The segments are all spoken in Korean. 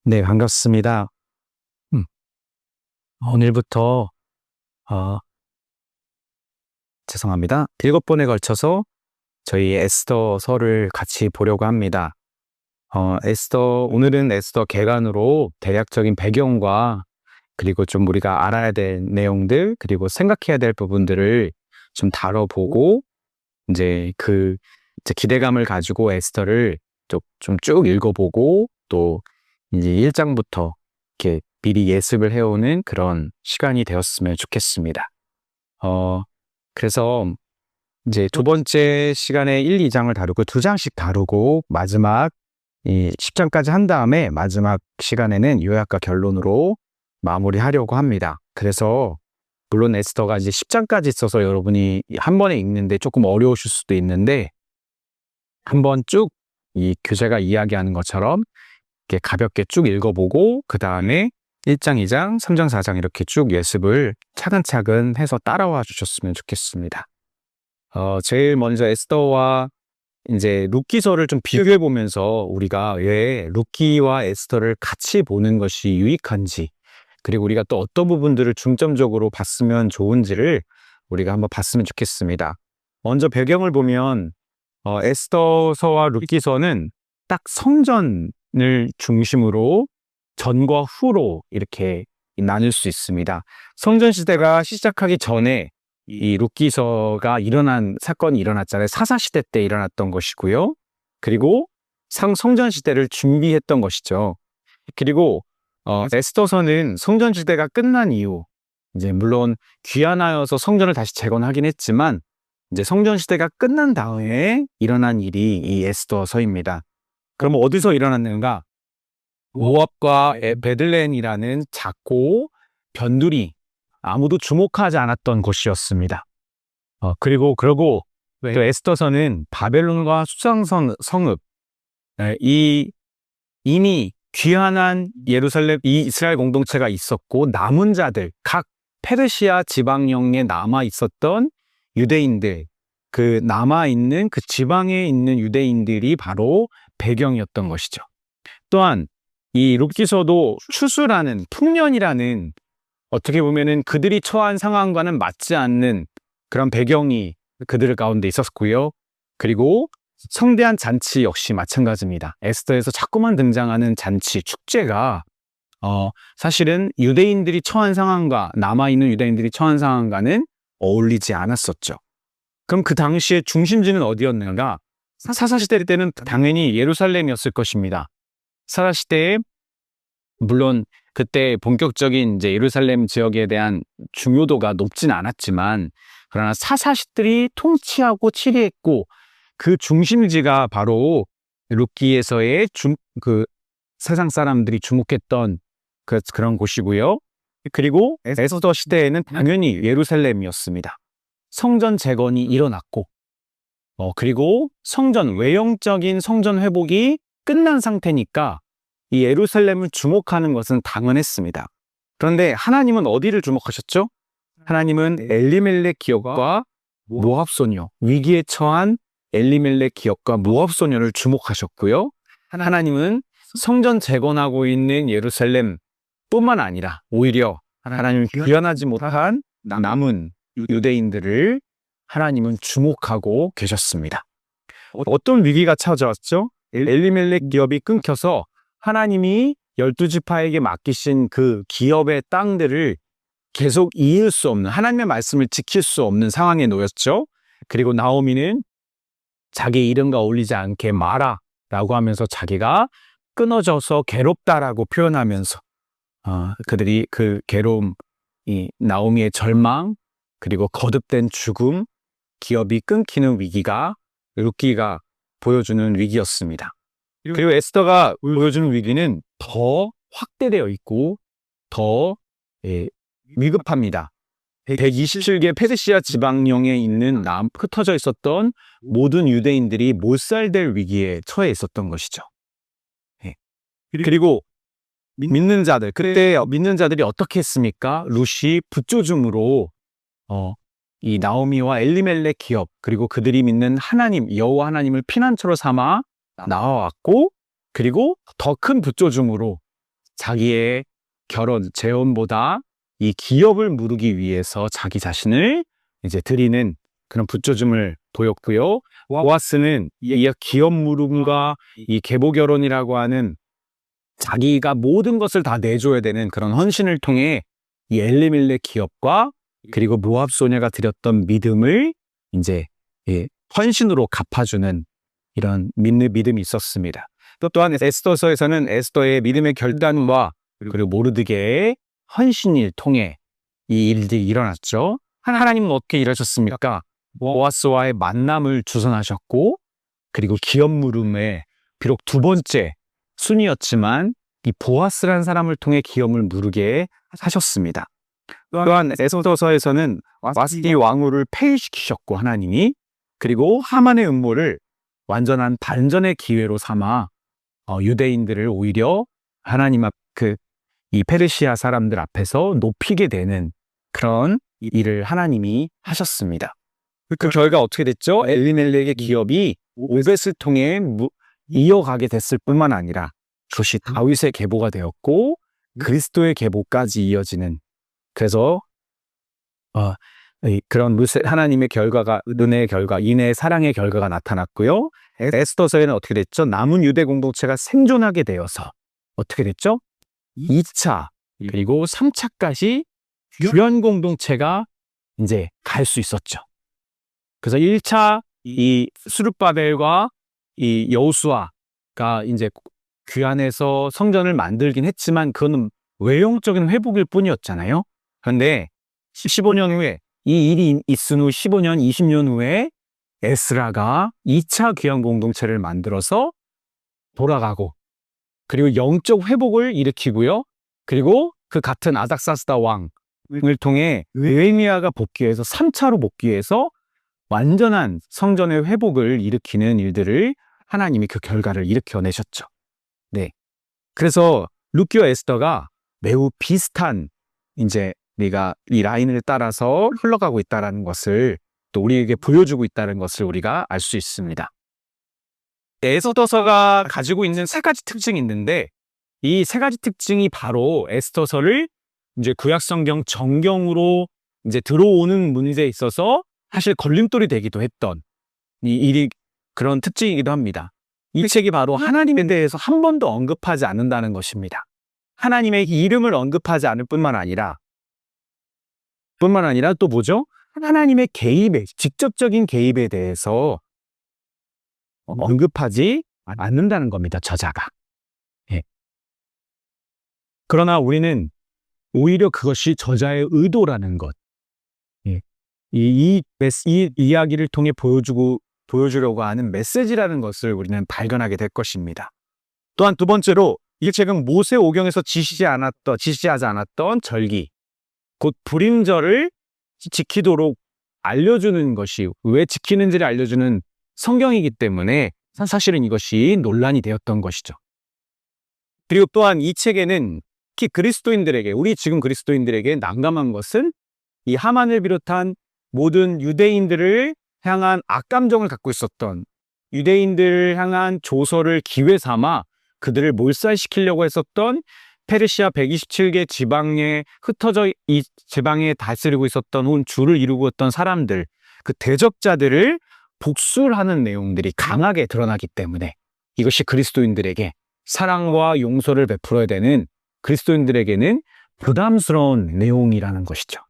네, 반갑습니다. 음, 오늘부터, 어, 죄송합니다. 7번에 걸쳐서 저희 에스더서를 같이 보려고 합니다. 오늘은 에스더 개관으로 대략적인 배경과 그리고 좀 우리가 알아야 될 내용들, 그리고 생각해야 될 부분들을 좀 다뤄보고, 이제 기대감을 가지고 에스더를 좀 쭉 읽어보고, 또 이제 1장부터 이렇게 미리 예습을 해오는 그런 시간이 되었으면 좋겠습니다. 그래서 이제 두 번째 시간에 1, 2장을 다루고 2장씩 다루고 마지막 10장까지 한 다음에 마지막 시간에는 요약과 결론으로 마무리하려고 합니다. 그래서 물론 에스더가 이제 10장까지 있어서 여러분이 한 번에 읽는데 조금 어려우실 수도 있는데 한번 쭉 이 교재가 이야기하는 것처럼 이렇게 가볍게 쭉 읽어보고 그 다음에 1장, 2장, 3장, 4장 이렇게 쭉 예습을 차근차근 해서 따라와 주셨으면 좋겠습니다. 제일 먼저 에스더와 이제 룻기서를 좀 비교해 보면서 우리가 왜 룻기와 에스더를 같이 보는 것이 유익한지, 그리고 우리가 또 어떤 부분들을 중점적으로 봤으면 좋은지를 우리가 한번 봤으면 좋겠습니다. 먼저 배경을 보면 에스더서와 룻기서는 딱 성전을 중심으로 전과 후로 이렇게 나눌 수 있습니다. 성전 시대가 시작하기 전에 이 룻기서가 사건이 일어났잖아요. 사사시대 때 일어났던 것이고요. 그리고 성전 시대를 준비했던 것이죠. 그리고 에스더서는 성전 시대가 끝난 이후, 이제 물론 귀환하여서 성전을 다시 재건하긴 했지만 이제 성전 시대가 끝난 다음에 일어난 일이 이 에스더서입니다. 그럼 어디서 일어났는가? 모압과 베들레헴이라는 작고 변두리, 아무도 주목하지 않았던 곳이었습니다. 그러고 또 에스더서는 바벨론과 수상선 성읍, 이미 귀환한 예루살렘 이 이스라엘 공동체가 있었고 남은 자들, 각 페르시아 지방령에 남아 있었던 유대인들, 그 남아있는 그 지방에 있는 유대인들이 바로 배경이었던 것이죠. 또한 이 룻기서도 추수라는 풍년이라는 어떻게 보면은 그들이 처한 상황과는 맞지 않는 그런 배경이 그들 가운데 있었고요. 그리고 성대한 잔치 역시 마찬가지입니다. 에스더에서 자꾸만 등장하는 잔치, 축제가 사실은 유대인들이 처한 상황과 남아있는 유대인들이 처한 상황과는 어울리지 않았었죠. 그럼 그 당시에 중심지는 어디였는가? 사사시대 때는 당연히 예루살렘이었을 것입니다. 사사시대에 물론 그때 본격적인 이제 예루살렘 지역에 대한 중요도가 높진 않았지만, 그러나 사사시들이 통치하고 치리했고 그 중심지가 바로 룻기에서의 그 세상 사람들이 주목했던 그런 곳이고요. 그리고 에스더 시대에는 당연히 예루살렘이었습니다. 성전 재건이 일어났고, 그리고 외형적인 성전 회복이 끝난 상태니까 이 예루살렘을 주목하는 것은 당연했습니다. 그런데 하나님은 어디를 주목하셨죠? 하나님은 엘리멜렉 기업과 모압 소녀, 위기에 처한 엘리멜렉 기업과 모압 소녀를 주목하셨고요. 하나님은 성전 재건하고 있는 예루살렘 뿐만 아니라 오히려 하나님은 귀환하지 못한 남은 유대인들을 하나님은 주목하고 계셨습니다. 어떤 위기가 찾아왔죠? 엘리멜렉 기업이 끊겨서 하나님이 12지파에게 맡기신 그 기업의 땅들을 계속 이을 수 없는, 하나님의 말씀을 지킬 수 없는 상황에 놓였죠. 그리고 나오미는 자기 이름과 어울리지 않게 마라 라고 하면서 자기가 끊어져서 괴롭다라고 표현하면서 그들이 그 괴로움, 이 나오미의 절망, 그리고 거듭된 죽음, 기업이 끊기는 위기가 룻기가 보여주는 위기였습니다. 그리고 에스더가 보여주는 위기는 더 확대되어 있고 더 위급합니다. 127개 페르시아 지방령에 있는 흩어져 있었던 모든 유대인들이 몰살될 위기에 처해 있었던 것이죠. 그리고 믿는 자들, 그때 믿는 자들이 어떻게 했습니까? 룻이 부조중으로 이 나오미와 엘리멜렉 기업, 그리고 그들이 믿는 하나님, 여호와 하나님을 피난처로 삼아 나와왔고, 그리고 더 큰 부조중으로 자기의 결혼, 재혼보다 이 기업을 무르기 위해서 자기 자신을 이제 드리는 그런 붙여줌을 보였고요. 보아스는 이 기업 무름과 이 계보 결혼이라고 하는 자기가 모든 것을 다 내줘야 되는 그런 헌신을 통해 이 엘리멜렉 기업과 그리고 모압 소녀가 드렸던 믿음을 이제 헌신으로 갚아주는 이런 믿음이 있었습니다. 또한 에스더서에서는 에스더의 믿음의 결단과 그리고 모르드게의 헌신을 통해 이 일들이 일어났죠. 하나님은 어떻게 일하셨습니까? 보아스와의 만남을 주선하셨고, 그리고 기업 물음에 비록 두 번째 순이었지만 이 보아스라는 사람을 통해 기업을 무르게 하셨습니다. 또한 에스더서에서는 와스티 왕후를 폐위시키셨고 하나님이, 그리고 하만의 음모를 완전한 반전의 기회로 삼아 유대인들을 오히려 하나님 앞 이 페르시아 사람들 앞에서 높이게 되는 그런 일을 하나님이 하셨습니다. 그 결과 어떻게 됐죠? 엘리멜렉의 기업이 오벳을 통해 이어가게 됐을 뿐만 아니라 그것이 다윗의 계보가 되었고 그리스도의 계보까지 이어지는, 그래서 그런 하나님의 결과가, 은혜의 결과, 인애의 사랑의 결과가 나타났고요. 에스더서에는 어떻게 됐죠? 남은 유대 공동체가 생존하게 되어서 어떻게 됐죠? 2차 그리고 3차까지 주연 공동체가 이제 갈 수 있었죠. 그래서 1차 이 스룹바벨과 이 여호수아가 이제 그 안에서 성전을 만들긴 했지만 그거는 외형적인 회복일 뿐이었잖아요. 그런데 15년 후에 이 일이 있은 후 15년, 20년 후에 에스라가 2차 귀환 공동체를 만들어서 돌아가고, 그리고 영적 회복을 일으키고요. 그리고 그 같은 아닥사스다 왕을 통해 느헤미야가 복귀해서 3차로 복귀해서 완전한 성전의 회복을 일으키는 일들을 하나님이 그 결과를 일으켜내셨죠. 네. 그래서 루키와 에스더가 매우 비슷한 이제 우리가 이 라인을 따라서 흘러가고 있다는 것을 또 우리에게 보여주고 있다는 것을 우리가 알 수 있습니다. 에스더서가 가지고 있는 세 가지 특징이 있는데, 이 세 가지 특징이 바로 에스더서를 이제 구약성경 정경으로 이제 들어오는 문제에 있어서 사실 걸림돌이 되기도 했던 그런 특징이기도 합니다. 이 책이 바로 하나님에 대해서 한 번도 언급하지 않는다는 것입니다. 하나님의 이름을 언급하지 않을 뿐만 아니라 또 뭐죠? 하나님의 개입에, 직접적인 개입에 대해서 언급하지 않는다는 겁니다, 저자가. 예. 그러나 우리는 오히려 그것이 저자의 의도라는 것. 예. 이 이야기를 통해 보여주려고 하는 메시지라는 것을 우리는 발견하게 될 것입니다. 또한 두 번째로 이 책은 모세 오경에서 지시하지 않았던 절기, 곧 불임절을 지키도록 알려주는 것이, 왜 지키는지를 알려주는 성경이기 때문에 사실은 이것이 논란이 되었던 것이죠. 그리고 또한 이 책에는 특히 그리스도인들에게, 우리 지금 그리스도인들에게 난감한 것은 이 하만을 비롯한 모든 유대인들을 향한 악감정을 갖고 있었던, 유대인들을 향한 조서를 기회 삼아 그들을 몰살시키려고 했었던 페르시아 127개 지방에 흩어져 이 지방에 다스리고 있었던 주를 이루고 있던 사람들, 그 대적자들을 복수하는 내용들이 강하게 드러나기 때문에 이것이 그리스도인들에게 사랑과 용서를 베풀어야 되는 그리스도인들에게는 부담스러운 내용이라는 것이죠.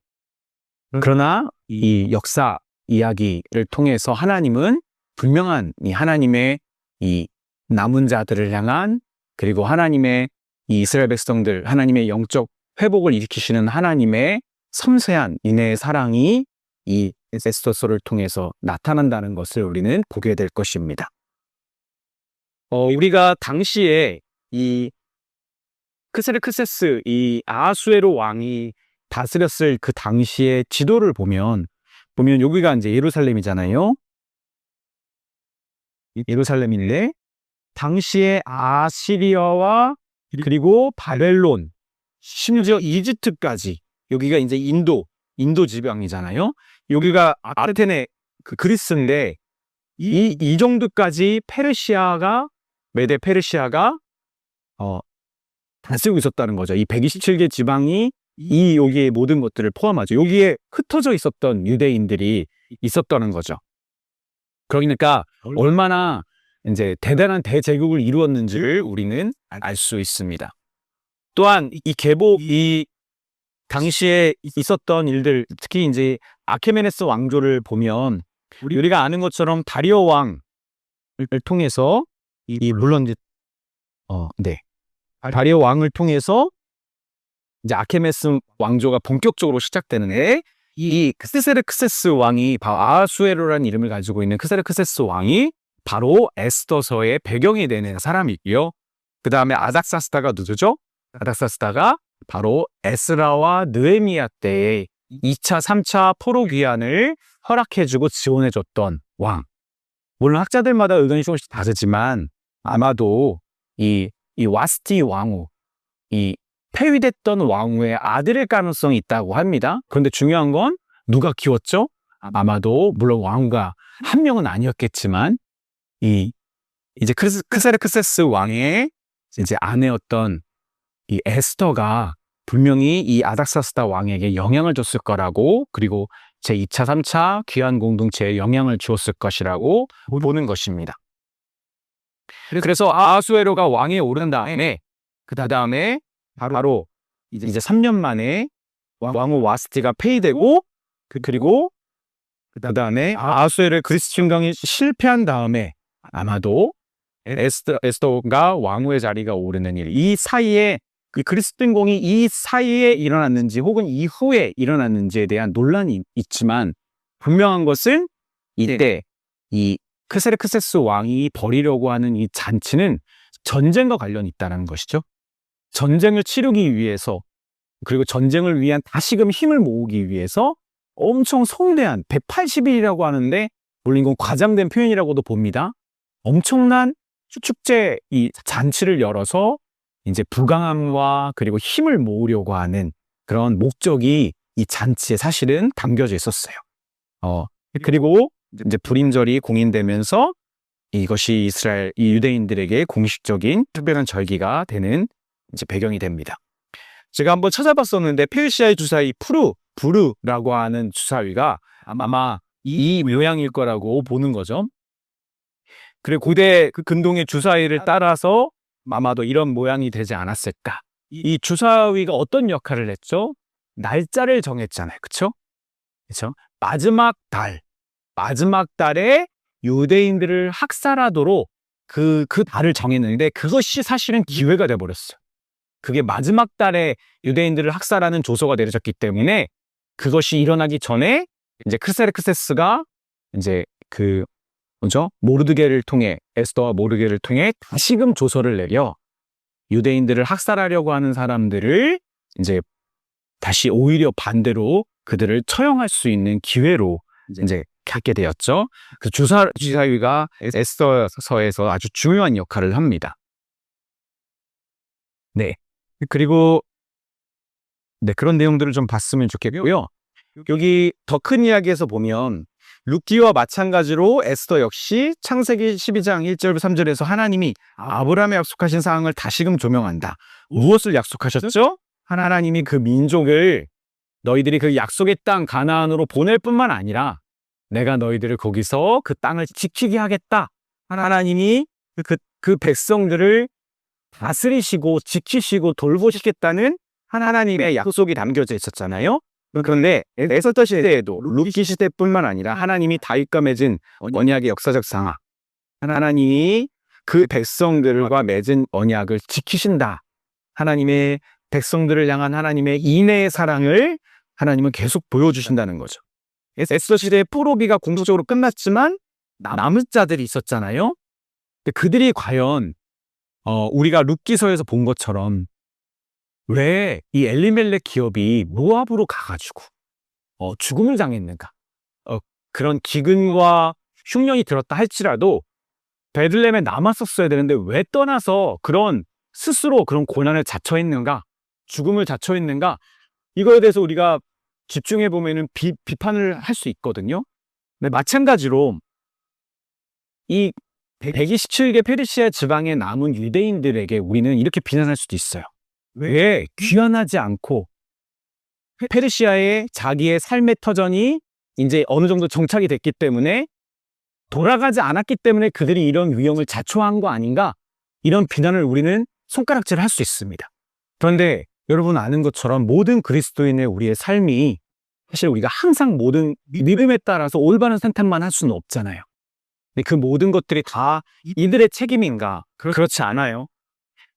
그러나 이 역사 이야기를 통해서 하나님은 분명한 이 하나님의 이 남은 자들을 향한, 그리고 하나님의 이 이스라엘 백성들, 하나님의 영적 회복을 일으키시는 하나님의 섬세한 인애의 사랑이 이 에스더서를 통해서 나타난다는 것을 우리는 보게 될 것입니다. 우리가 당시에 이 크세르크세스, 이 아하수에로 왕이 다스렸을 그 당시의 지도를 보면 여기가 이제 예루살렘이잖아요. 예루살렘인데 당시에 아시리아와 그리고 바벨론, 심지어 이집트까지, 여기가 이제 인도 지방이잖아요. 여기가 아테네, 그리스인데 이 정도까지 메데 페르시아가 다스리고 있었다는 거죠. 이 127개 지방이 여기에 모든 것들을 포함하죠. 여기에 흩어져 있었던 유대인들이 있었다는 거죠. 그러니까 얼마나 이제 대단한 대제국을 이루었는지를 우리는 알 수 있습니다. 또한 이 개복이 당시에 있었던 일들, 특히 이제 아케메네스 왕조를 보면 우리가 아는 것처럼 다리오 왕을 통해서 물론 이제 다리오 왕을 통해서 이제 아케메네스 왕조가 본격적으로 시작되는데 이 크세르크세스 왕이 바로 아하수에로라는 이름을 가지고 있는 크세르크세스 왕이 바로 에스더서의 배경이 되는 사람이고요. 그 다음에 아닥사스다가 누구죠? 아닥사스다가 바로 에스라와 느헤미야 때의 2차, 3차 포로 귀환을 허락해주고 지원해줬던 왕. 물론 학자들마다 의견이 조금씩 다르지만 아마도 이 와스티 왕후, 이 폐위됐던 왕후의 아들일 가능성이 있다고 합니다. 그런데 중요한 건 누가 키웠죠? 아마도 물론 왕후가 한 명은 아니었겠지만 이제 크세르크세스 왕의 이제 아내였던 이 에스더가 분명히 이 아닥사스다 왕에게 영향을 줬을 거라고, 그리고 제2차, 3차 귀환 공동체에 영향을 주었을 것이라고 보는 것입니다. 그래서 아하수에로가 왕에 오른 다음에 그 다음에 바로 이제 3년 만에 왕후 와스티가 폐위되고 그리고 그 다음에 아하수에로의 그리스 침공이 실패한 다음에 아마도 에스더가 왕후의 자리가 오르는 일, 이 사이에 그 그리스 침공이 이 사이에 일어났는지 혹은 이후에 일어났는지에 대한 논란이 있지만 분명한 것은 이때 이 크세르크세스 왕이 벌이려고 하는 이 잔치는 전쟁과 관련이 있다는 것이죠. 전쟁을 치르기 위해서, 그리고 전쟁을 위한 다시금 힘을 모으기 위해서 엄청 성대한 180일이라고 하는데 물론 이건 과장된 표현이라고도 봅니다. 엄청난 축제 이 잔치를 열어서 이제 부강함과 그리고 힘을 모으려고 하는 그런 목적이 이 잔치에 사실은 담겨져 있었어요. 그리고 이제 불임절이 공인되면서 이것이 이스라엘 이 유대인들에게 공식적인 특별한 절기가 되는 이제 배경이 됩니다. 제가 한번 찾아봤었는데 페르시아의 주사위 부르라고 하는 주사위가 아마 이 모양일 거라고 보는 거죠. 그리고 고대 그 근동의 주사위를 따라서 아마도 이런 모양이 되지 않았을까. 이 주사위가 어떤 역할을 했죠? 날짜를 정했잖아요. 그렇죠? 마지막 달에 유대인들을 학살하도록 그 달을 정했는데 그것이 사실은 기회가 돼버렸어요. 그게 마지막 달에 유대인들을 학살하는 조서가 내려졌기 때문에 그것이 일어나기 전에 이제 크세르크세스가 이제 모르드게를 통해, 에스더와 모르드게를 통해 다시금 조서를 내려 유대인들을 학살하려고 하는 사람들을 이제 다시 오히려 반대로 그들을 처형할 수 있는 기회로 이제 갖게 되었죠. 그 주사위가 에스더서에서 아주 중요한 역할을 합니다. 네. 그리고 그런 내용들을 좀 봤으면 좋겠고요. 여기 더 큰 이야기에서 보면 룻기와 마찬가지로 에스더 역시 창세기 12장 1절 3절에서 하나님이 아브라함에 약속하신 사항을 다시금 조명한다. 무엇을 약속하셨죠? 하나님이 그 민족을 너희들이 그 약속의 땅 가나안으로 보낼 뿐만 아니라 내가 너희들을 거기서 그 땅을 지키게 하겠다. 하나님이 그 백성들을 다스리시고 지키시고 돌보시겠다는 하나님의 약속이 담겨져 있었잖아요. 그런데 에스더 시대에도 룻기 시대뿐만 아니라 하나님이 다윗과 맺은 언약의 역사적 상황, 하나님이 그 백성들과 맺은 언약을 지키신다. 하나님의 백성들을 향한 하나님의 인애의 사랑을 하나님은 계속 보여주신다는 거죠. 에스더 시대의 포로기가 궁극적으로 끝났지만 남은 자들이 있었잖아요. 근데 그들이 과연 우리가 룻기서에서 본 것처럼 왜 이 엘리멜렉 기업이 모압으로 가가지고 죽음을 당했는가? 그런 기근과 흉년이 들었다 할지라도 베들레헴에 남았었어야 되는데 왜 떠나서 스스로 그런 고난을 자처했는가? 죽음을 자처했는가? 이거에 대해서 우리가 집중해 보면은 비판을 할 수 있거든요. 근데 마찬가지로 이 127개 페르시아 지방에 남은 유대인들에게 우리는 이렇게 비난할 수도 있어요. 왜 귀환하지 않고 페르시아의 자기의 삶의 터전이 이제 어느 정도 정착이 됐기 때문에 돌아가지 않았기 때문에 그들이 이런 위험을 자초한 거 아닌가? 이런 비난을 우리는 손가락질을 할 수 있습니다. 그런데 여러분 아는 것처럼 모든 그리스도인의 우리의 삶이 사실 우리가 항상 모든 믿음에 따라서 올바른 선택만 할 수는 없잖아요. 근데 그 모든 것들이 다 이들의 책임인가? 그렇지 않아요.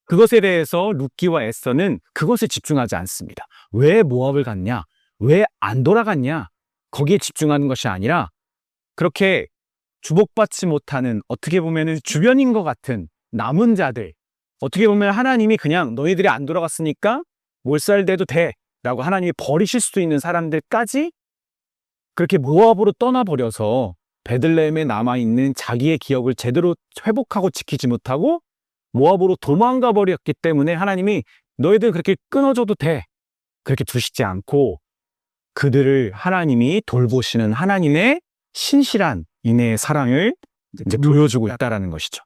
그것에 대해서 룻기와 에스더는 그것에 집중하지 않습니다. 왜 모압을 갔냐? 왜 안 돌아갔냐? 거기에 집중하는 것이 아니라 그렇게 주목받지 못하는 어떻게 보면 주변인 것 같은 남은 자들, 어떻게 보면 하나님이 그냥 너희들이 안 돌아갔으니까 몰살돼도 돼 라고 하나님이 버리실 수 있는 사람들까지 그렇게 모압으로 떠나버려서 베들레헴에 남아있는 자기의 기업을 제대로 회복하고 지키지 못하고 모압으로 도망가 버렸기 때문에 하나님이 너희들 그렇게 끊어줘도 돼 그렇게 두시지 않고 그들을 하나님이 돌보시는 하나님의 신실한 인애의 사랑을 이제 보여주고 있다라는 것이죠.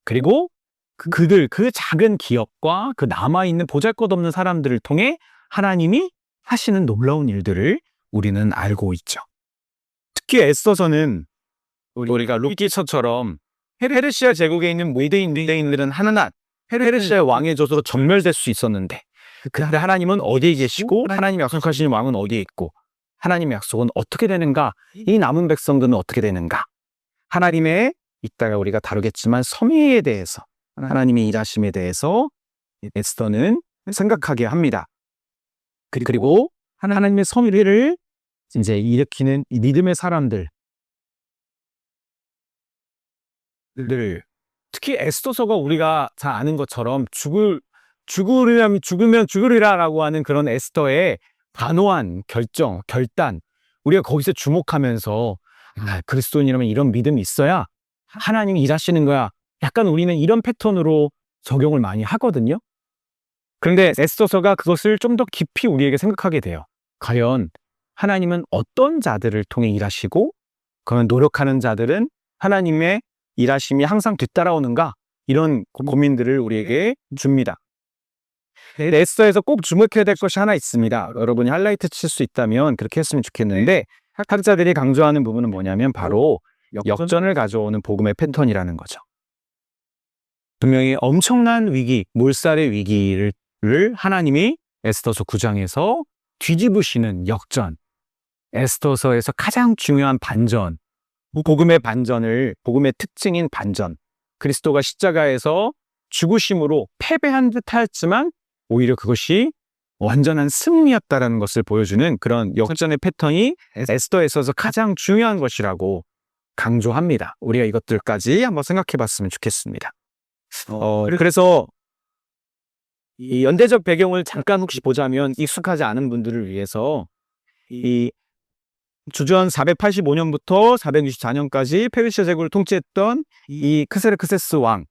그리고 그들 그 작은 기업과 그 남아있는 보잘것없는 사람들을 통해 하나님이 하시는 놀라운 일들을 우리는 알고 있죠. 특히 에스더서는 우리가 룻기서처럼 페르시아 제국에 있는 유대인들은 하나낫 페르시아 왕의 젖으로 전멸될 수 있었는데 그런데 하나님은 어디에 계시고 하나님이 약속하신 왕은 어디에 있고 하나님의 약속은 어떻게 되는가? 이 남은 백성들은 어떻게 되는가? 하나님의 이따가 우리가 다루겠지만 섭리에 대해서 하나님의 일하심에 대해서 에스더는 생각하게 합니다. 그리고 하나님의 섭리를 이제 일으키는 이 믿음의 사람들 특히 에스더서가 우리가 잘 아는 것처럼 죽으면 죽으리라라고 하는 그런 에스더의 단호한 결단 우리가 거기서 주목하면서 그리스도인이라면 이런 믿음이 있어야 하나님이 일하시는 거야. 약간 우리는 이런 패턴으로 적용을 많이 하거든요. 그런데 에스더서가 그것을 좀 더 깊이 우리에게 생각하게 돼요. 과연 하나님은 어떤 자들을 통해 일하시고 그런 노력하는 자들은 하나님의 일하심이 항상 뒤따라오는가? 이런 고민들을 우리에게 줍니다. 에스더에서 꼭 주목해야 될 것이 하나 있습니다. 여러분이 하이라이트 칠 수 있다면 그렇게 했으면 좋겠는데 학자들이 강조하는 부분은 뭐냐면 바로 역전을 가져오는 복음의 패턴이라는 거죠. 분명히 엄청난 위기, 몰살의 위기를 하나님이 에스더서 9장에서 뒤집으시는 역전, 에스더서에서 가장 중요한 반전, 복음의 특징인 반전, 그리스도가 십자가에서 죽으심으로 패배한 듯 하였지만 오히려 그것이 완전한 승리였다라는 것을 보여주는 그런 역전의 패턴이 에스더에서 가장 중요한 것이라고 강조합니다. 우리가 이것들까지 한번 생각해 봤으면 좋겠습니다. 그래서 이 연대적 배경을 잠깐 혹시 보자면 익숙하지 않은 분들을 위해서 이 주전 485년부터 464년까지 페르시아 제국을 통치했던 이 크세르크세스 왕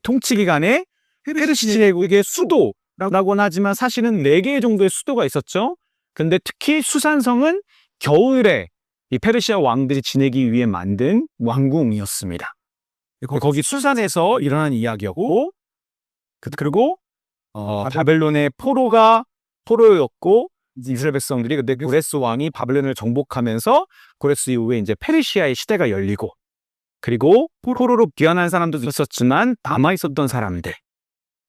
통치 기간에 페르시아 제국의 수도라고는 하지만 사실은 4개 정도의 수도가 있었죠. 근데 특히 수산성은 겨울에 이 페르시아 왕들이 지내기 위해 만든 왕궁이었습니다. 거기 수산에서 일어난 이야기였고 그리고 바벨론의 포로였고 이스라엘 백성들이 근데 고레스 왕이 바벨론을 정복하면서 고레스 이후에 이제 페르시아의 시대가 열리고 그리고 포로로 귀환한 사람도 있었지만 남아 있었던 사람들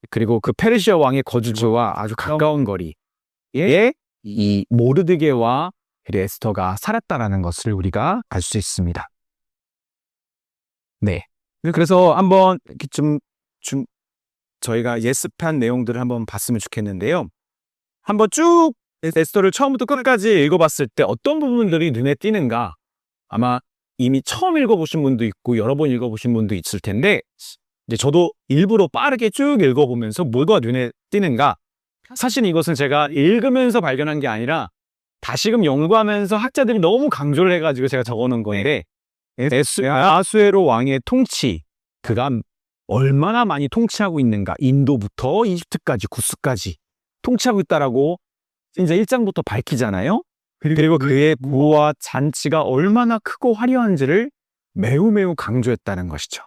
그리고 그 페르시아 왕의 거주지와 아주 가까운 거리에 이 모르드게와 에스더가 살았다라는 것을 우리가 알 수 있습니다. 네. 그래서 한번 이렇게 좀 저희가 예습한 내용들을 한번 봤으면 좋겠는데요. 한번 쭉 에스더를 처음부터 끝까지 읽어봤을 때 어떤 부분들이 눈에 띄는가? 아마 이미 처음 읽어보신 분도 있고 여러 번 읽어보신 분도 있을 텐데 이제 저도 일부러 빠르게 쭉 읽어보면서 뭐가 눈에 띄는가? 사실 이것은 제가 읽으면서 발견한 게 아니라 다시금 연구하면서 학자들이 너무 강조를 해가지고 제가 적어놓은 건데 아수에로 왕의 통치 그가 얼마나 많이 통치하고 있는가 인도부터 이집트까지 구스까지 통치하고 있다라고 이제 1장부터 밝히잖아요. 그리고 그의 부와 잔치가 얼마나 크고 화려한지를 매우 강조했다는 것이죠.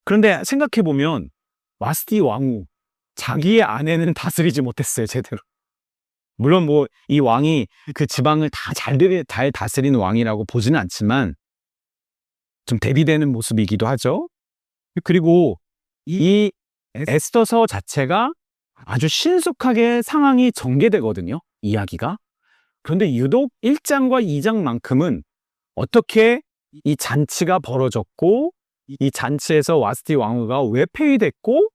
그런데 생각해보면 와스티 왕후 자기의 아내는 다스리지 못했어요, 제대로. 물론 뭐 이 왕이 그 지방을 다 잘 다스리는 왕이라고 보지는 않지만 좀 대비되는 모습이기도 하죠. 그리고 이 에스더서 자체가 아주 신속하게 상황이 전개되거든요, 이야기가. 그런데 유독 1장과 2장만큼은 어떻게 이 잔치가 벌어졌고, 이 잔치에서 와스티 왕후가 왜 폐위됐고,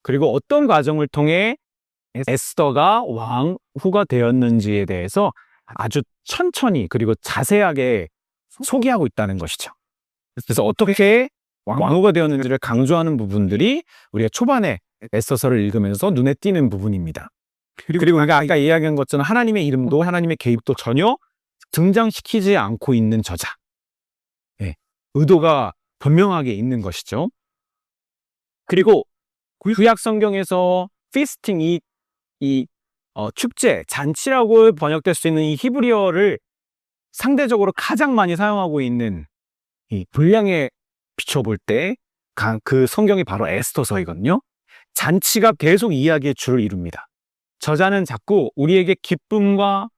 그리고 어떤 과정을 통해 에스더가 왕후가 되었는지에 대해서 아주 천천히 그리고 자세하게 소개하고 있다는 것이죠. 그래서 어떻게 왕후가 되었는지를 강조하는 부분들이 우리가 초반에 에스더서를 읽으면서 눈에 띄는 부분입니다. 그리고 아까 이야기한 것처럼 하나님의 이름도 하나님의 개입도 전혀 등장시키지 않고 있는 저자. 네, 의도가 분명하게 있는 것이죠. 그리고 구약 성경에서 피스팅, 축제, 잔치라고 번역될 수 있는 이 히브리어를 상대적으로 가장 많이 사용하고 있는 이 분량에 비춰볼 때 그 성경이 바로 에스더서이거든요. 잔치가 계속 이야기의 줄을 이룹니다. 저자는 자꾸 우리에게 기쁨을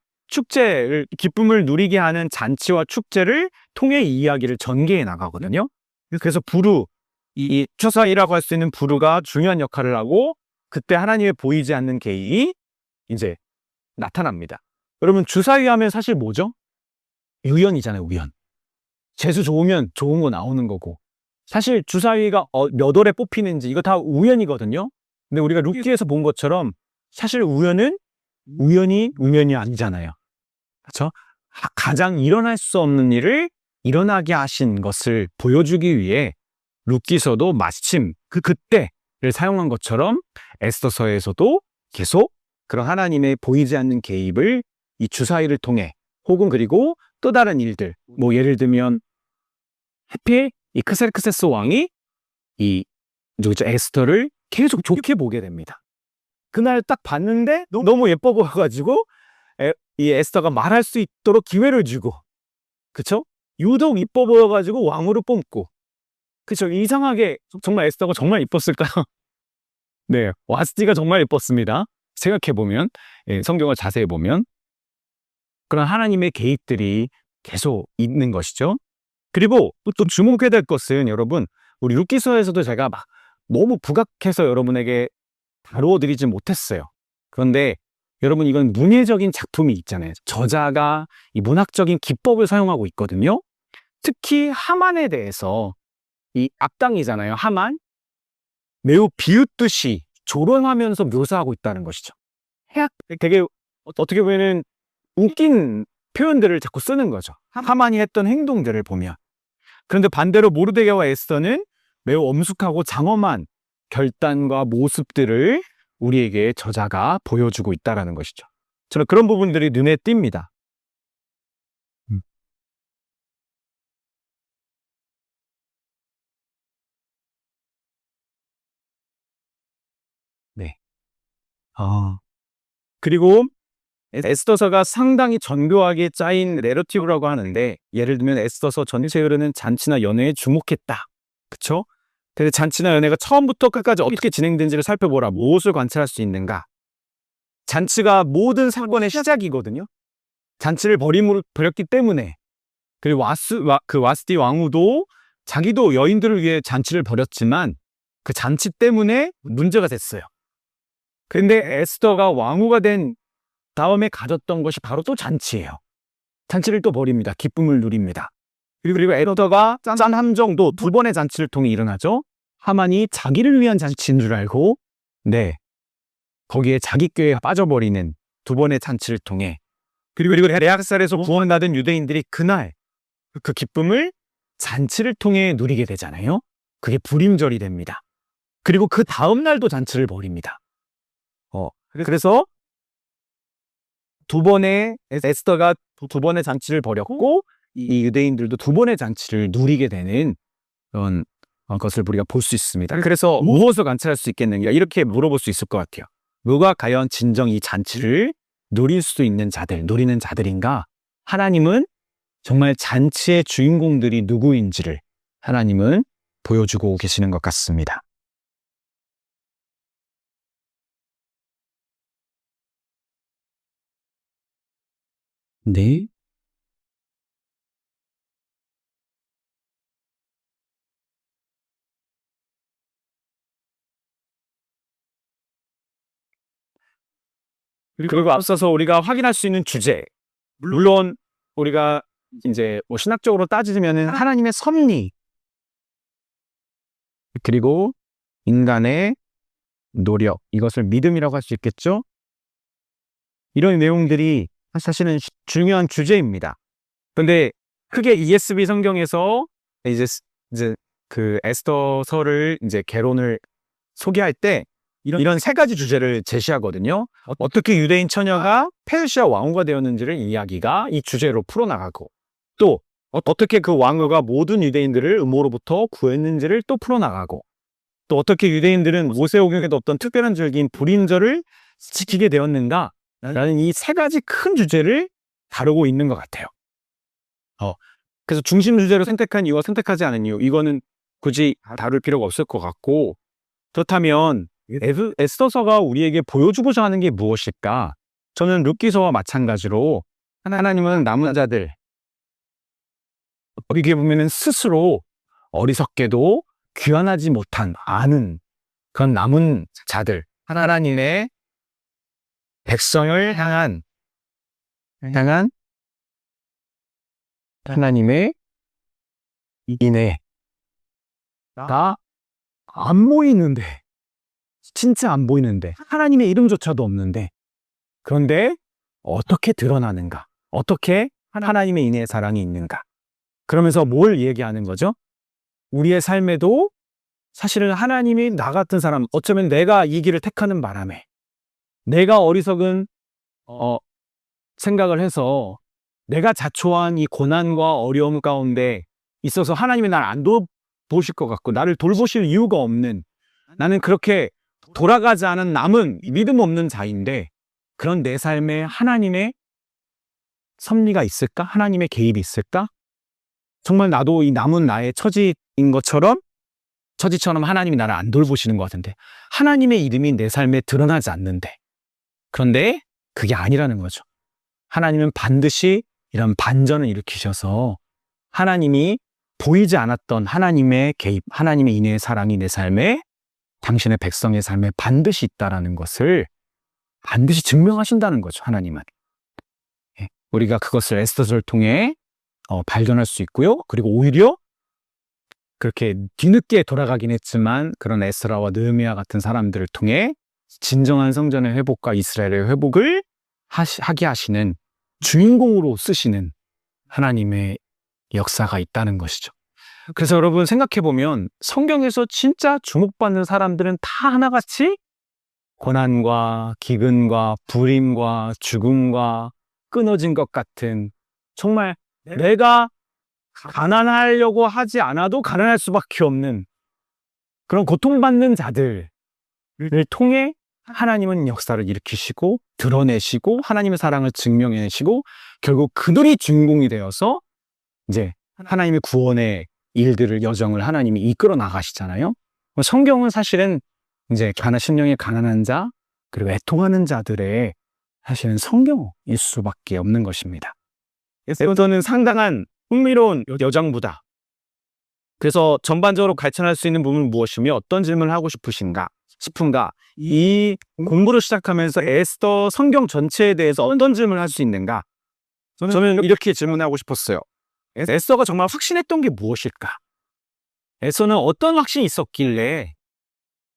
누리게 하는 잔치와 축제를 통해 이야기를 전개해 나가거든요. 그래서 이 추사이라고 할 수 있는 부르가 중요한 역할을 하고, 그때 하나님의 보이지 않는 개입이 이제 나타납니다. 여러분, 주사위 하면 사실 뭐죠? 우연이잖아요, 우연. 재수 좋으면 좋은 거 나오는 거고, 사실 주사위가 몇 월에 뽑히는지 이거 다 우연이거든요. 근데 우리가 룻기에서 본 것처럼 사실 우연은 우연이 아니잖아요. 그렇죠? 가장 일어날 수 없는 일을 일어나게 하신 것을 보여주기 위해 룻기서도 마침 그때를 사용한 것처럼 에스더서에서도 계속 그런 하나님의 보이지 않는 개입을 이 주사위를 통해, 혹은 그리고 또 다른 일들, 뭐 예를 들면 하필 이 크세르크세스 왕이 이 에스더를 계속 좋게 보게 됩니다. 그날 딱 봤는데 너무 예뻐 보여가지고 이 에스더가 말할 수 있도록 기회를 주고, 그쵸? 유독 이뻐 보여가지고 왕으로 뽑고, 그쵸? 이상하게 정말 에스더가 정말 이뻤을까요? 네, 와스티가 정말 이뻤습니다. 생각해보면, 성경을 자세히 보면 그런 하나님의 개입들이 계속 있는 것이죠. 그리고 또 주목해야 될 것은, 여러분, 우리 룻기서에서도 제가 막 너무 부각해서 여러분에게 다루어 드리지 못했어요. 그런데 여러분, 이건 문예적인 작품이 있잖아요. 저자가 이 문학적인 기법을 사용하고 있거든요. 특히 하만에 대해서, 이 악당이잖아요, 하만. 매우 비웃듯이 조롱하면서 묘사하고 있다는 것이죠. 되게 어떻게 보면 웃긴 표현들을 자꾸 쓰는 거죠, 하만이 했던 행동들을 보면. 그런데 반대로 모르드게와 에스더는 매우 엄숙하고 장엄한 결단과 모습들을 우리에게 저자가 보여주고 있다는 것이죠. 저는 그런 부분들이 눈에 띕니다. 네. 그리고 에스더서가 상당히 정교하게 짜인 내러티브라고 하는데, 예를 들면 에스더서 전체에 흐르는 잔치나 연회에 주목했다. 그쵸? 근데 잔치나 연회가 처음부터 끝까지 어떻게 진행된지를 살펴보라. 무엇을 관찰할 수 있는가? 잔치가 모든 사건의 시작이거든요. 잔치를 벌였기 때문에. 그리고 와스티 왕후도 자기도 여인들을 위해 잔치를 벌였지만 그 잔치 때문에 문제가 됐어요. 그런데 에스더가 왕후가 된 다음에 가졌던 것이 바로 또 잔치예요. 잔치를 또 벌입니다. 기쁨을 누립니다. 그리고 에스더가 짠 함정도 두 번의 잔치를 통해 일어나죠. 하만이 자기를 위한 잔치인 줄 알고, 거기에 자기 꾀에 빠져버리는 두 번의 잔치를 통해, 그리고 레악살에서 구원받은 유대인들이 그날 그 기쁨을 잔치를 통해 누리게 되잖아요. 그게 불임절이 됩니다. 그리고 그 다음 날도 잔치를 벌입니다. 그래서 에스더가 두 번의 잔치를 벌였고, 이 유대인들도 두 번의 잔치를 누리게 되는 그런 것을 우리가 볼 수 있습니다. 그래서 무엇을 관찰할 수 있겠는가, 이렇게 물어볼 수 있을 것 같아요. 누가 과연 진정 이 잔치를 누리는 자들인가? 하나님은 정말 잔치의 주인공들이 누구인지를 하나님은 보여주고 계시는 것 같습니다. 네. 그리고 앞서서 우리가 확인할 수 있는 주제. 물론 우리가 이제 뭐 신학적으로 따지면은 하나님의 섭리, 그리고 인간의 노력, 이것을 믿음이라고 할 수 있겠죠? 이런 내용들이 사실은 중요한 주제입니다. 근데 크게 ESV 성경에서 이제 그 에스더서를 이제 개론을 소개할 때 이런 세 가지 주제를 제시하거든요. 어떻게 유대인 처녀가 페르시아 왕후가 되었는지를 이야기가 이 주제로 풀어나가고, 또 어떻게 그 왕후가 모든 유대인들을 음모로부터 구했는지를 또 풀어나가고, 또 어떻게 유대인들은 모세오경에도 없던 특별한 절기인 불임절을 지키게 되었는가 라는 이 세 가지 큰 주제를 다루고 있는 것 같아요. 그래서 중심 주제로 선택한 이유와 선택하지 않은 이유, 이거는 굳이 다룰 필요가 없을 것 같고, 그렇다면 에스더서가 우리에게 보여주고자 하는 게 무엇일까? 저는 룻기서와 마찬가지로 하나님은 남은 자들, 어디에 보면은 스스로 어리석게도 귀환하지 못한 아는 그런 남은 자들, 하나님의 백성을 향한 하나님의 인애가 안 보이는데, 진짜 안 보이는데, 하나님의 이름조차도 없는데, 그런데 어떻게 드러나는가? 어떻게 하나님의 인애의 사랑이 있는가? 그러면서 뭘 얘기하는 거죠? 우리의 삶에도 사실은 하나님이 나 같은 사람, 어쩌면 내가 이 길을 택하는 바람에 내가 어리석은 생각을 해서 내가 자초한 이 고난과 어려움 가운데 있어서 하나님이 날 안 돌보실 것 같고 나를 돌보실 이유가 없는, 나는 그렇게 돌아가지 않은 남은 믿음 없는 자인데, 그런 내 삶에 하나님의 섭리가 있을까? 하나님의 개입이 있을까? 정말 나도 이 남은 나의 처지인 것처럼, 처지처럼 하나님이 나를 안 돌보시는 것 같은데, 하나님의 이름이 내 삶에 드러나지 않는데, 그런데 그게 아니라는 거죠. 하나님은 반드시 이런 반전을 일으키셔서 하나님이 보이지 않았던 하나님의 개입, 하나님의 인애의 사랑이 내 삶에, 당신의 백성의 삶에 반드시 있다라는 것을 반드시 증명하신다는 거죠, 하나님은. 우리가 그것을 에스더서를 통해 발견할 수 있고요. 그리고 오히려 그렇게 뒤늦게 돌아가긴 했지만 그런 에스라와 느헤미야 같은 사람들을 통해 진정한 성전의 회복과 이스라엘의 회복을 하게 하시는 주인공으로 쓰시는 하나님의 역사가 있다는 것이죠. 그래서 여러분 생각해보면 성경에서 진짜 주목받는 사람들은 다 하나같이 고난과 기근과 불임과 죽음과 끊어진 것 같은, 정말 내가 가난하려고 하지 않아도 가난할 수밖에 없는 그런 고통받는 자들을 통해 하나님은 역사를 일으키시고 드러내시고 하나님의 사랑을 증명해내시고 결국 그들이 주인공이 되어서 이제 하나님의 구원의 일들을, 여정을 하나님이 이끌어 나가시잖아요. 성경은 사실은 이제 심령이 가난한 자, 그리고 애통하는 자들의 사실은 성경일 수밖에 없는 것입니다. 에스더는 상당한 흥미로운 여장부다. 그래서 전반적으로 갈천할 수 있는 부분은 무엇이며 어떤 질문을 하고 싶은가? 이 공부를 시작하면서 에스더 성경 전체에 대해서 어떤 질문을 할 수 있는가? 저는 이렇게 질문하고 싶었어요. 에스더가 정말 확신했던 게 무엇일까? 에스더는 어떤 확신이 있었길래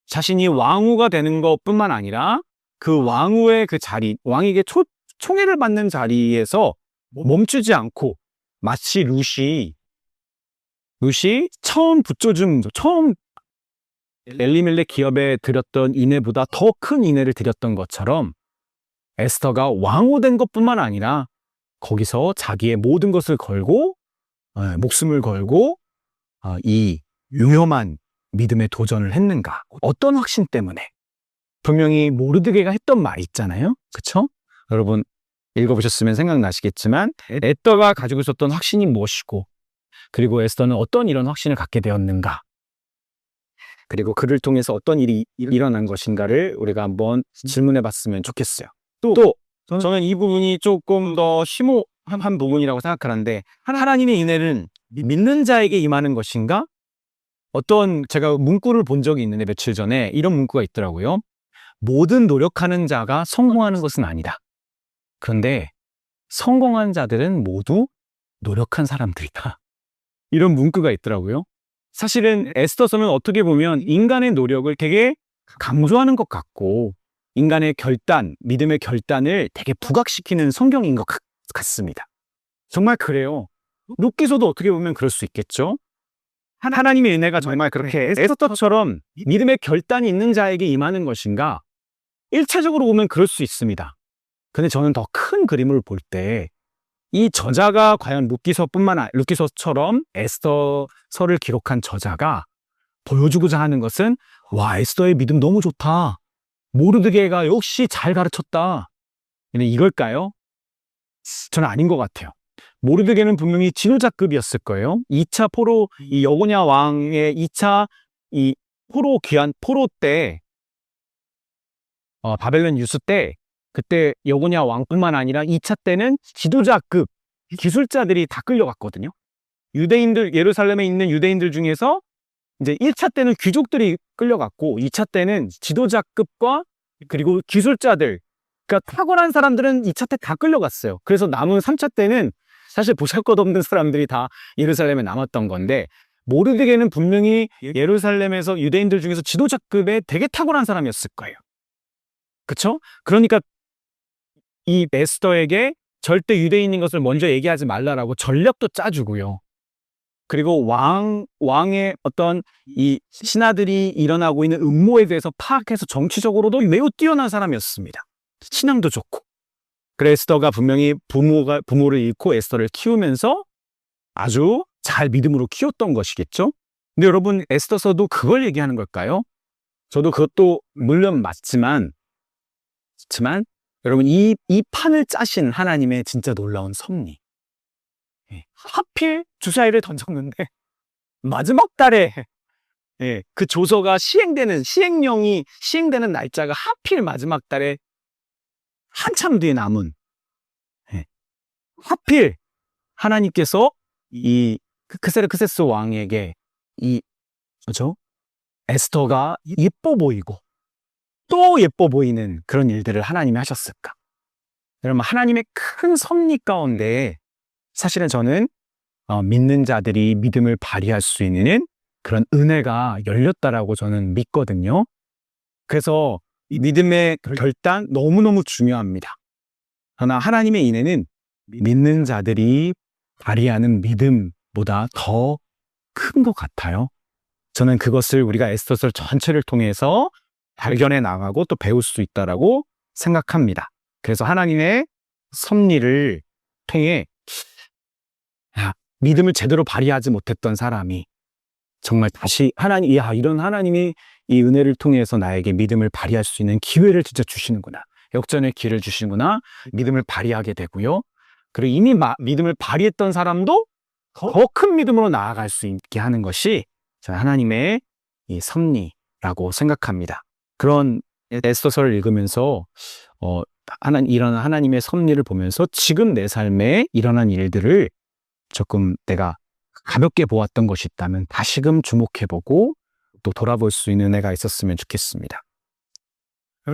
자신이 왕후가 되는 것뿐만 아니라 그 왕후의 그 자리, 왕에게 총애를 받는 자리에서 멈추지 않고, 마치 룻이 처음 처음 엘리멜렉 기업에 드렸던 인애보다 더 큰 인애를 드렸던 것처럼 에스더가 왕후 된 것뿐만 아니라 거기서 자기의 모든 것을 걸고, 목숨을 걸고 이 위험한 믿음에 도전을 했는가? 어떤 확신 때문에? 분명히 모르드게가 했던 말 있잖아요. 그쵸? 여러분 읽어보셨으면 생각나시겠지만 에스더가 가지고 있었던 확신이 무엇이고, 그리고 에스더는 어떤 이런 확신을 갖게 되었는가, 그리고 그를 통해서 어떤 일이 일어난 것인가를 우리가 한번 질문해 봤으면 좋겠어요. 또 저는 이 부분이 조금 더 한 부분이라고 생각하는데 하나님의 은혜는 믿는 자에게 임하는 것인가? 어떤 제가 문구를 본 적이 있는데 며칠 전에 이런 문구가 있더라고요. 모든 노력하는 자가 성공하는 것은 아니다. 그런데 성공한 자들은 모두 노력한 사람들이다. 이런 문구가 있더라고요. 사실은 에스더서는 어떻게 보면 인간의 노력을 되게 강조하는 것 같고 인간의 결단, 믿음의 결단을 되게 부각시키는 성경인 것 같습니다. 정말 그래요. 룻기서도 어떻게 보면 그럴 수 있겠죠. 하나님의 은혜가 정말 그렇게 에스더처럼 믿음의 결단이 있는 자에게 임하는 것인가? 1차적으로 보면 그럴 수 있습니다. 근데 저는 더 큰 그림을 볼 때 이 저자가 과연 룻기서처럼 에스더서를 기록한 저자가 보여주고자 하는 것은 와, 에스더의 믿음 너무 좋다. 모르드게가 역시 잘 가르쳤다. 이걸까요? 저는 아닌 것 같아요. 모르드게는 분명히 지도자급이었을 거예요. 2차 포로, 이 여고냐 왕의 2차 이 포로 귀환, 포로 때, 바벨론 유수 때, 그때 여고냐 왕뿐만 아니라 2차 때는 지도자급 기술자들이 다 끌려갔거든요. 유대인들, 예루살렘에 있는 유대인들 중에서 이제 1차 때는 귀족들이 끌려갔고 2차 때는 지도자급과 그리고 기술자들, 그러니까 탁월한 사람들은 2차 때 다 끌려갔어요. 그래서 남은 3차 때는 사실 보잘것없는 사람들이 다 예루살렘에 남았던 건데 모르드게는 분명히 예루살렘에서 유대인들 중에서 지도자급의 되게 탁월한 사람이었을 거예요. 그렇죠? 그러니까 이 에스더에게 절대 유대인인 것을 먼저 얘기하지 말라라고 전략도 짜주고요. 그리고 왕의 어떤 이 신하들이 일어나고 있는 음모에 대해서 파악해서 정치적으로도 매우 뛰어난 사람이었습니다. 신앙도 좋고. 그래서 에스더가 분명히 부모를 잃고 에스더를 키우면서 아주 잘 믿음으로 키웠던 것이겠죠? 근데 여러분, 에스더서도 그걸 얘기하는 걸까요? 저도 그것도 물론 맞지만 여러분, 이 판을 짜신 하나님의 진짜 놀라운 섭리. 하필 주사위를 던졌는데 마지막 달에 그 조서가 시행령이 시행되는 날짜가 하필 마지막 달에 한참 뒤에 남은, 하필 하나님께서 이 크세르크세스 왕에게 그죠? 에스더가 예뻐 보이고 또 예뻐 보이는 그런 일들을 하나님이 하셨을까? 여러분, 하나님의 큰 섭리 가운데 사실은 저는 믿는 자들이 믿음을 발휘할 수 있는 그런 은혜가 열렸다라고 저는 믿거든요. 그래서 이 믿음의 결단 너무너무 중요합니다. 그러나 하나님의 은혜는 믿는 자들이 발휘하는 믿음보다 더 큰 것 같아요. 저는 그것을 우리가 에스더서 전체를 통해서 발견해 나가고 또 배울 수 있다라고 생각합니다. 그래서 하나님의 섭리를 통해 믿음을 제대로 발휘하지 못했던 사람이 정말 다시 이런 하나님이 이 은혜를 통해서 나에게 믿음을 발휘할 수 있는 기회를 진짜 주시는구나. 역전의 기회를 주시는구나. 믿음을 발휘하게 되고요. 그리고 이미 믿음을 발휘했던 사람도 더 큰 믿음으로 나아갈 수 있게 하는 것이 저는 하나님의 이 섭리라고 생각합니다. 그런 에스더서를 읽으면서 이런 하나님의 섭리를 보면서 지금 내 삶에 일어난 일들을 조금 내가 가볍게 보았던 것이 있다면 다시금 주목해보고 또 돌아볼 수 있는 은혜가 있었으면 좋겠습니다.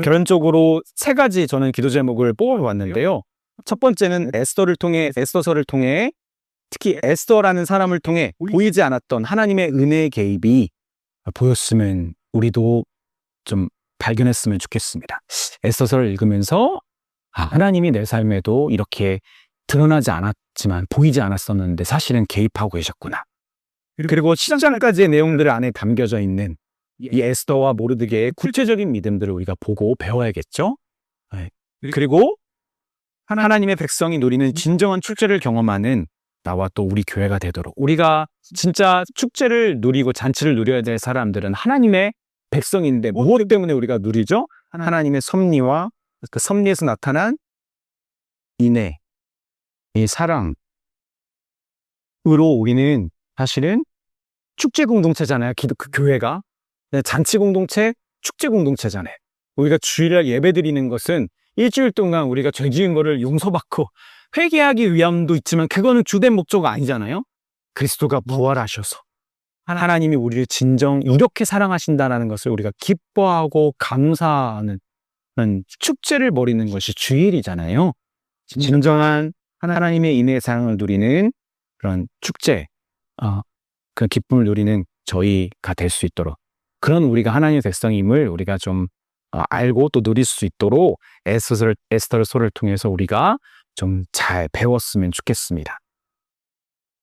결론적으로 3가지 저는 기도 제목을 뽑아봤는데요. 첫 번째는 에스더서를 통해 특히 에스더라는 사람을 통해 보이지 않았던 하나님의 은혜의 개입이 보였으면 우리도 좀 발견했으면 좋겠습니다. 에스더서를 읽으면서 하나님이 내 삶에도 이렇게 드러나지 않았지만 보이지 않았었는데 사실은 개입하고 계셨구나. 그리고 10장까지의 내용들 안에 담겨져 있는 이 에스더와 모르드게의 구체적인 믿음들을 우리가 보고 배워야겠죠. 그리고 하나님의 백성이 누리는 진정한 축제를 경험하는 나와 또 우리 교회가 되도록, 우리가 진짜 축제를 누리고 잔치를 누려야 될 사람들은 하나님의 백성인데 무엇 때문에 우리가 누리죠? 하나님의 섭리와 그 섭리에서 나타난 인애, 이 사랑으로 우리는 사실은 축제 공동체잖아요. 그 교회가 잔치 공동체, 축제 공동체잖아요. 우리가 주일날 예배 드리는 것은 일주일 동안 우리가 죄 지은 거를 용서받고 회개하기 위함도 있지만 그거는 주된 목적이 아니잖아요. 그리스도가 부활하셔서 하나님이 우리를 진정 이렇게 사랑하신다라는 것을 우리가 기뻐하고 감사하는 축제를 벌이는 것이 주일이잖아요. 진정한 하나님의 인의 사랑을 누리는 그런 축제, 그 기쁨을 누리는 저희가 될 수 있도록, 그런 우리가 하나님의 백성임을 우리가 좀 알고 또 누릴 수 있도록 에스더서를 통해서 우리가 좀 잘 배웠으면 좋겠습니다.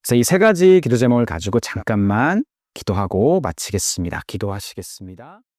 그래서 이 세 가지 기도 제목을 가지고 잠깐만 기도하고 마치겠습니다. 기도하시겠습니다.